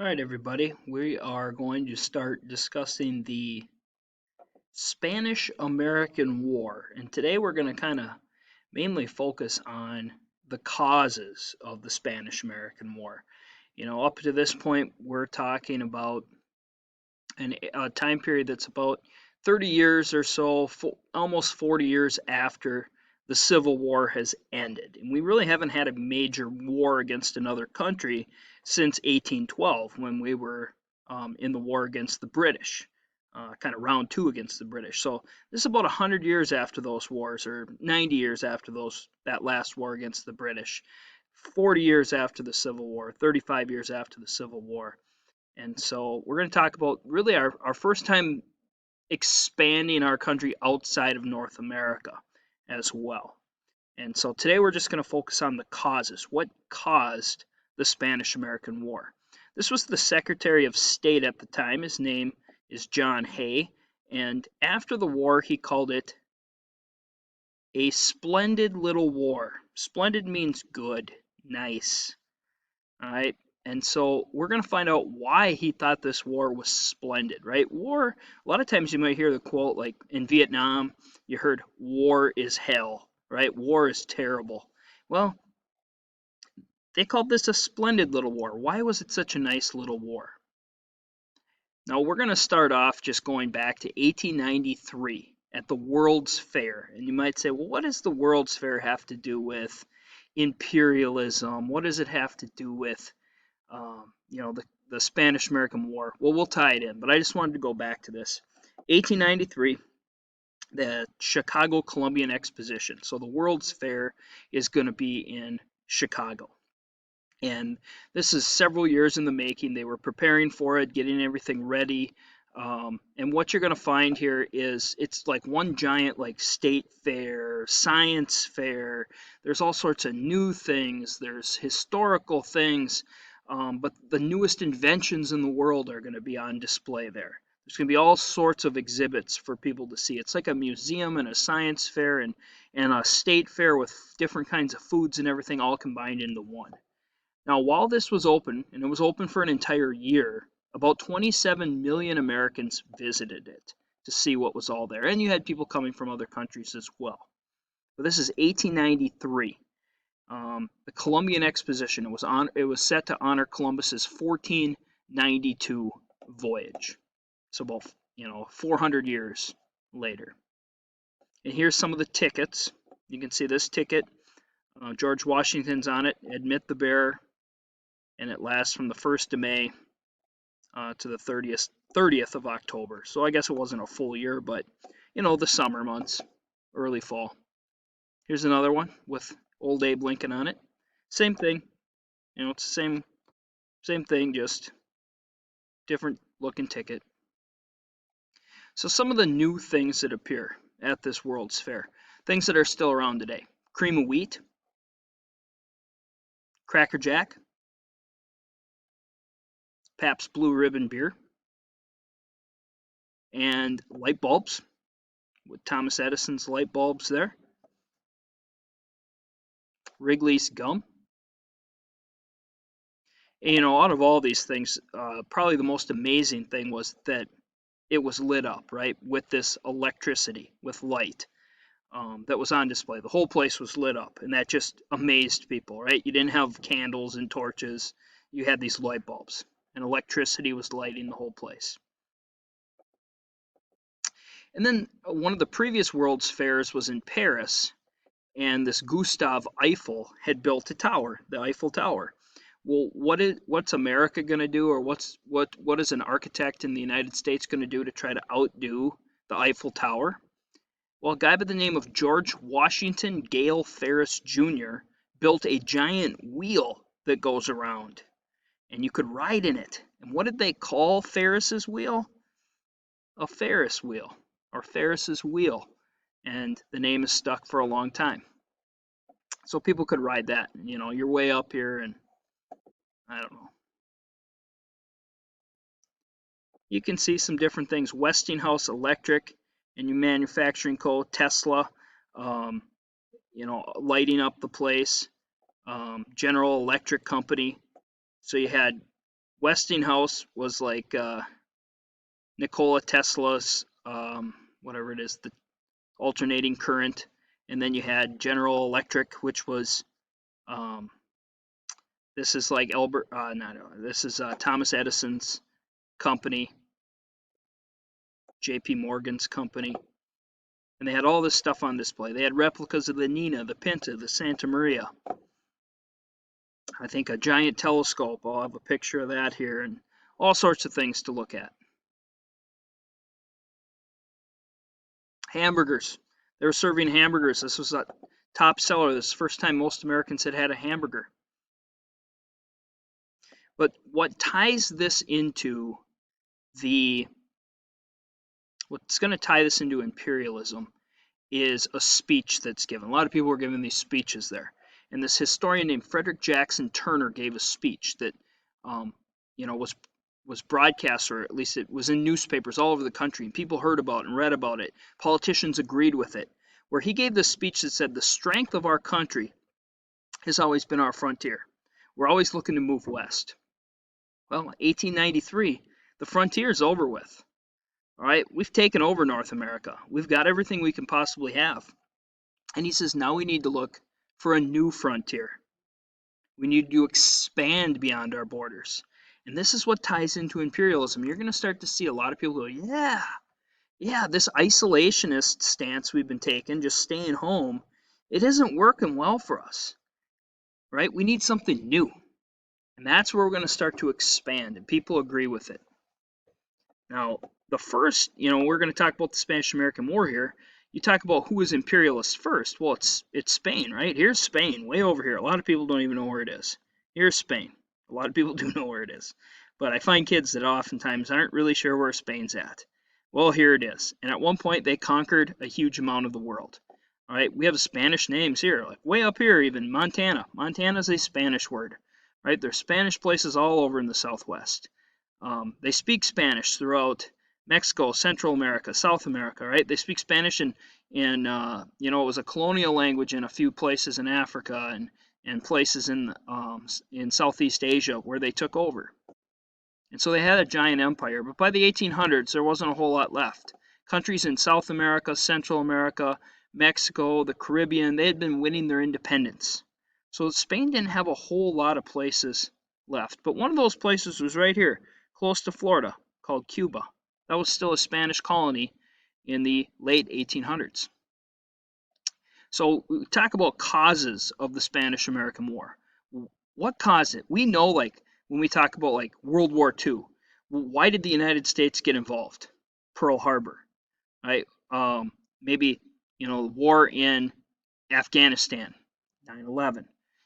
All right, everybody, we are going to start discussing the Spanish American War. And today we're going to kind of mainly focus on the causes of the Spanish American War. Up to this point, we're talking about a time period that's about 30 years or so, almost 40 years after the Civil War has ended. And we really haven't had a major war against another country since 1812 when we were in the war against the British, kind of round two against the British. So this is about 100 years after those wars, or 90 years after that last war against the British, 40 years after the Civil War, 35 years after the Civil War. And so we're going to talk about really our first time expanding our country outside of North America as well. And so today we're just going to focus on the causes. What caused the Spanish American War? This was the Secretary of State at the time. His name is John Hay. And after the war, he called it a splendid little war. Splendid means good, nice. All right. And so we're going to find out why he thought this war was splendid, right? War, a lot of times you might hear the quote like in Vietnam, you heard war is hell, right? War is terrible. Well, they called this a splendid little war. Why was it such a nice little war? Now we're going to start off just going back to 1893 at the World's Fair. And you might say, well, what does the World's Fair have to do with imperialism? What does it have to do with the Spanish American War? Well, we'll tie it in, but I just wanted to go back to this. 1893, the Chicago Columbian Exposition. So the World's Fair is going to be in Chicago. And this is several years in the making. They were preparing for it, getting everything ready. And what you're going to find here is it's like one giant like state fair, science fair. There's all sorts of new things. There's historical things. But the newest inventions in the world are going to be on display there. There's going to be all sorts of exhibits for people to see. It's like a museum and a science fair and a state fair with different kinds of foods and everything all combined into one. Now, while this was open, and it was open for an entire year, about 27 million Americans visited it to see what was all there. And you had people coming from other countries as well. But this is 1893. The Columbian Exposition. It was set to honor Columbus's 1492 voyage. So about 400 years later. And here's some of the tickets. You can see this ticket. George Washington's on it. Admit the bearer. And it lasts from the 1st of May to the 30th of October. So I guess it wasn't a full year, but the summer months, early fall. Here's another one with old Abe Lincoln on it. Same thing. It's the same thing, just different looking ticket. So some of the new things that appear at this World's Fair, things that are still around today: cream of wheat, Cracker Jack, Pabst Blue Ribbon beer, and light bulbs with Thomas Edison's light bulbs there. Wrigley's gum. And, out of all these things, probably the most amazing thing was that it was lit up, right, with this electricity, with light that was on display. The whole place was lit up, and that just amazed people, right? You didn't have candles and torches. You had these light bulbs, and electricity was lighting the whole place. And then one of the previous World's Fairs was in Paris, and this Gustave Eiffel had built a tower, the Eiffel Tower. Well, what's America going to do, or what is an architect in the United States going to do to try to outdo the Eiffel Tower? Well, a guy by the name of George Washington Gale Ferris Jr. built a giant wheel that goes around, and you could ride in it. And what did they call Ferris's wheel? A Ferris wheel, or Ferris's wheel. And the name is stuck for a long time. So people could ride that. You're way up here, and I don't know. You can see some different things. Westinghouse Electric and New Manufacturing Co., Tesla, lighting up the place. General Electric Company. So you had Westinghouse was like Nikola Tesla's, whatever it is, the alternating current. And then you had General Electric, which was, this is like this is Thomas Edison's company, J.P. Morgan's company. And they had all this stuff on display. They had replicas of the Nina, the Pinta, the Santa Maria. I think a giant telescope. I'll have a picture of that here, and all sorts of things to look at. Hamburgers. They were serving hamburgers. This was a top seller. This is the first time most Americans had a hamburger. But what ties this into what's going to tie this into imperialism is a speech that's given. A lot of people were giving these speeches there. And this historian named Frederick Jackson Turner gave a speech that, was broadcast, or at least it was in newspapers all over the country, and people heard about it and read about it. Politicians agreed with it, where he gave this speech that said, the strength of our country has always been our frontier. We're always looking to move west. Well, 1893, the frontier is over with. All right, we've taken over North America. We've got everything we can possibly have. And he says, now we need to look for a new frontier. We need to expand beyond our borders. And this is what ties into imperialism. You're going to start to see a lot of people go, yeah, this isolationist stance we've been taking, just staying home, it isn't working well for us, right? We need something new. And that's where we're going to start to expand, and people agree with it. Now, the first, we're going to talk about the Spanish-American War here. You talk about who was imperialist first. Well, it's Spain, right? Here's Spain, way over here. A lot of people don't even know where it is. Here's Spain. A lot of people do know where it is. But I find kids that oftentimes aren't really sure where Spain's at. Well, here it is. And at one point, they conquered a huge amount of the world. All right, we have Spanish names here, like way up here even, Montana. Montana's a Spanish word, right? There's Spanish places all over in the Southwest. They speak Spanish throughout Mexico, Central America, South America, right? They speak Spanish it was a colonial language in a few places in Africa and places in Southeast Asia where they took over. And so they had a giant empire. But by the 1800s, there wasn't a whole lot left. Countries in South America, Central America, Mexico, the Caribbean, they had been winning their independence. So Spain didn't have a whole lot of places left. But one of those places was right here, close to Florida, called Cuba. That was still a Spanish colony in the late 1800s. So we talk about causes of the Spanish-American War. What caused it? We know, like, when we talk about, like, World War II, why did the United States get involved? Pearl Harbor, right? Maybe, war in Afghanistan, 9/11.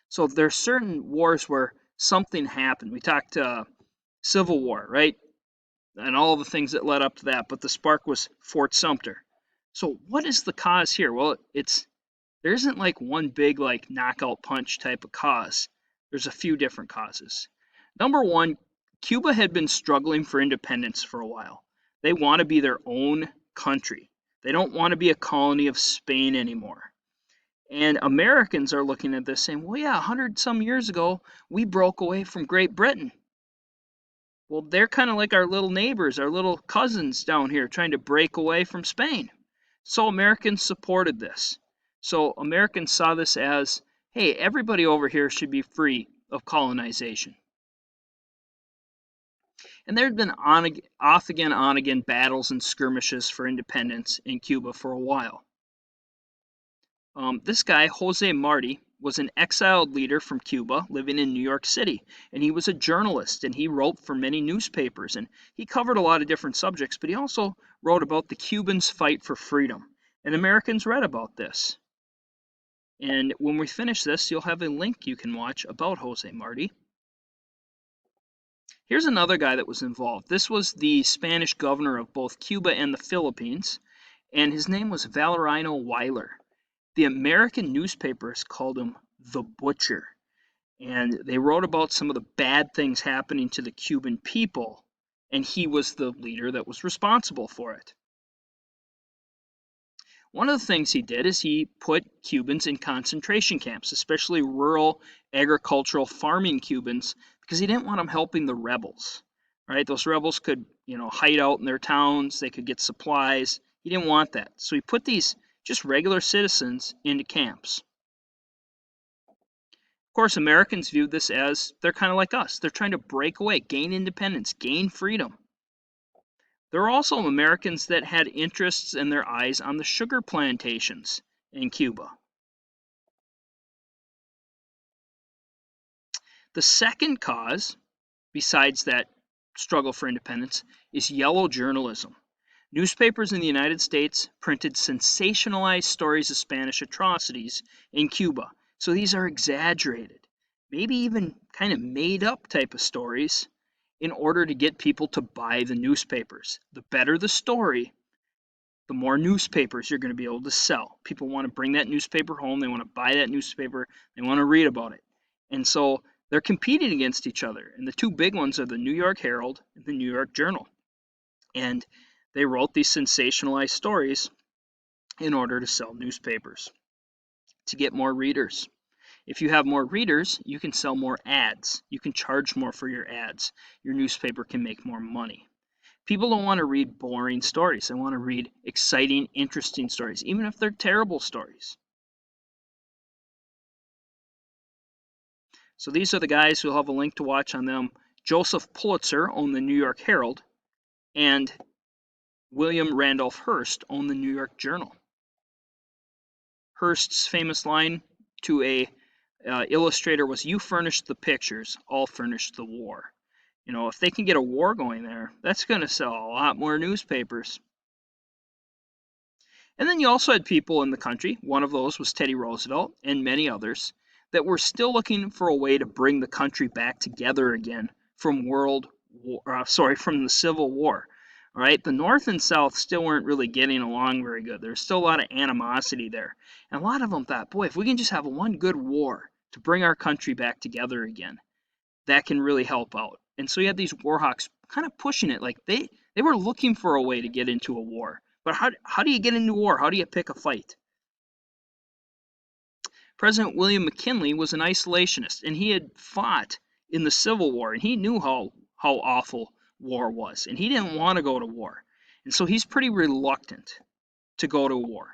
So there's certain wars where something happened. We talked Civil War, right? And all the things that led up to that, but the spark was Fort Sumter. So what is the cause here? Well, there isn't like one big like knockout punch type of cause. There's a few different causes. Number one, Cuba had been struggling for independence for a while. They want to be their own country. They don't want to be a colony of Spain anymore. And Americans are looking at this saying, well, yeah, 100 some years ago, we broke away from Great Britain. Well, they're kind of like our little neighbors, our little cousins down here trying to break away from Spain. So Americans supported this. So Americans saw this as, hey, everybody over here should be free of colonization. And there had been off-again, on-again battles and skirmishes for independence in Cuba for a while. This guy, Jose Marti, was an exiled leader from Cuba living in New York City, and he was a journalist, and he wrote for many newspapers, and he covered a lot of different subjects, but he also wrote about the Cubans' fight for freedom, and Americans read about this. And when we finish this, you'll have a link you can watch about Jose Marti. Here's another guy that was involved. This was the Spanish governor of both Cuba and the Philippines, and his name was Valeriano Weyler. The American newspapers called him the Butcher, and they wrote about some of the bad things happening to the Cuban people, and he was the leader that was responsible for it. One of the things he did is he put Cubans in concentration camps, especially rural agricultural farming Cubans, because he didn't want them helping the rebels. Right? Those rebels could, hide out in their towns, they could get supplies. He didn't want that. So he put these just regular citizens into camps. Of course, Americans viewed this as they're kind of like us. They're trying to break away, gain independence, gain freedom. There were also Americans that had interests in their eyes on the sugar plantations in Cuba. The second cause, besides that struggle for independence, is yellow journalism. Newspapers in the United States printed sensationalized stories of Spanish atrocities in Cuba. So these are exaggerated, maybe even kind of made up type of stories in order to get people to buy the newspapers. The better the story, the more newspapers you're going to be able to sell. People want to bring that newspaper home, they want to buy that newspaper, they want to read about it. And so they're competing against each other. And the two big ones are the New York Herald and the New York Journal. And they wrote these sensationalized stories in order to sell newspapers, to get more readers. If you have more readers, you can sell more ads. You can charge more for your ads. Your newspaper can make more money. People don't want to read boring stories. They want to read exciting, interesting stories, even if they're terrible stories. So these are the guys. We'll have a link to watch on them. Joseph Pulitzer owned the New York Herald, and William Randolph Hearst owned the New York Journal. Hearst's famous line to a illustrator was, "You furnish the pictures, I'll furnish the war." If they can get a war going there, that's going to sell a lot more newspapers. And then you also had people in the country, one of those was Teddy Roosevelt and many others, that were still looking for a way to bring the country back together again from from the Civil War. All right, the North and South still weren't really getting along very good. There's still a lot of animosity there. And a lot of them thought, boy, if we can just have one good war to bring our country back together again, that can really help out. And so you had these war hawks kind of pushing it, like they were looking for a way to get into a war. But how do you get into war? How do you pick a fight? President William McKinley was an isolationist, and he had fought in the Civil War, and he knew how awful war was, and he didn't want to go to war. And so he's pretty reluctant to go to war.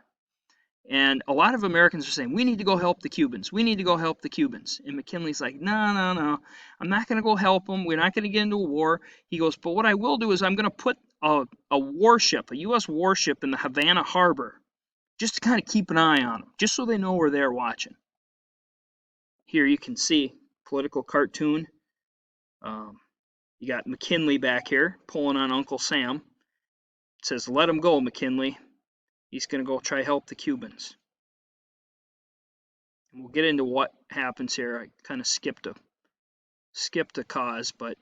And a lot of Americans are saying, we need to go help the Cubans. We need to go help the Cubans. And McKinley's like, no. I'm not going to go help them. We're not going to get into a war. He goes, but what I will do is I'm going to put a warship, a U.S. warship in the Havana harbor, just to kind of keep an eye on them, just so they know we're there watching. Here you can see political cartoon. You got McKinley back here pulling on Uncle Sam. It says, let him go, McKinley. He's going to go try help the Cubans. And we'll get into what happens here. I kind of skipped a cause, but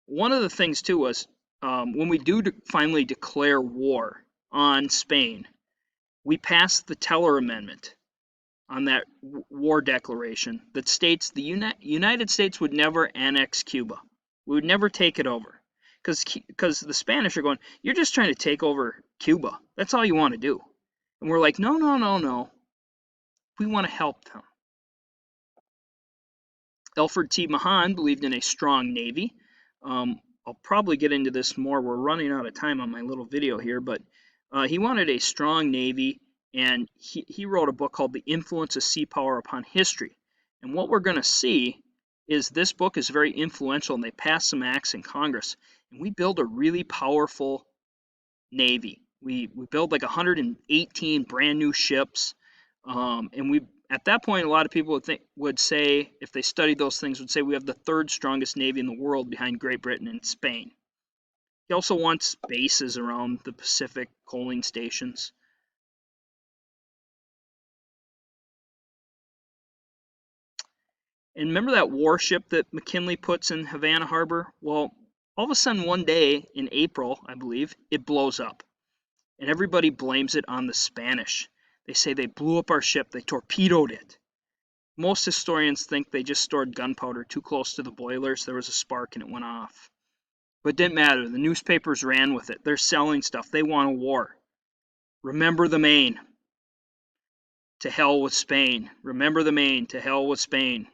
one of the things too was when we do finally declare war on Spain, we passed the Teller Amendment on that war declaration that states the United States would never annex Cuba. We would never take it over. Because the Spanish are going, you're just trying to take over Cuba. That's all you want to do. And we're like, no. We want to help them. Alfred T. Mahan believed in a strong navy. I'll probably get into this more. We're running out of time on my little video here, but he wanted a strong navy, and he wrote a book called The Influence of Sea Power Upon History. And what we're going to see is this book is very influential, and they passed some acts in Congress, and we build a really powerful navy. We build like 118 brand new ships, and we at that point a lot of people would say, if they studied those things, would say we have the third strongest navy in the world behind Great Britain and Spain. He also wants bases around the Pacific, coaling stations. And remember that warship that McKinley puts in Havana Harbor? Well, all of a sudden one day in April, I believe, it blows up. And everybody blames it on the Spanish. They say they blew up our ship, they torpedoed it. Most historians think they just stored gunpowder too close to the boilers. There was a spark and it went off. But it didn't matter. The newspapers ran with it. They're selling stuff. They want a war. Remember the Maine. To hell with Spain. Remember the Maine. To hell with Spain.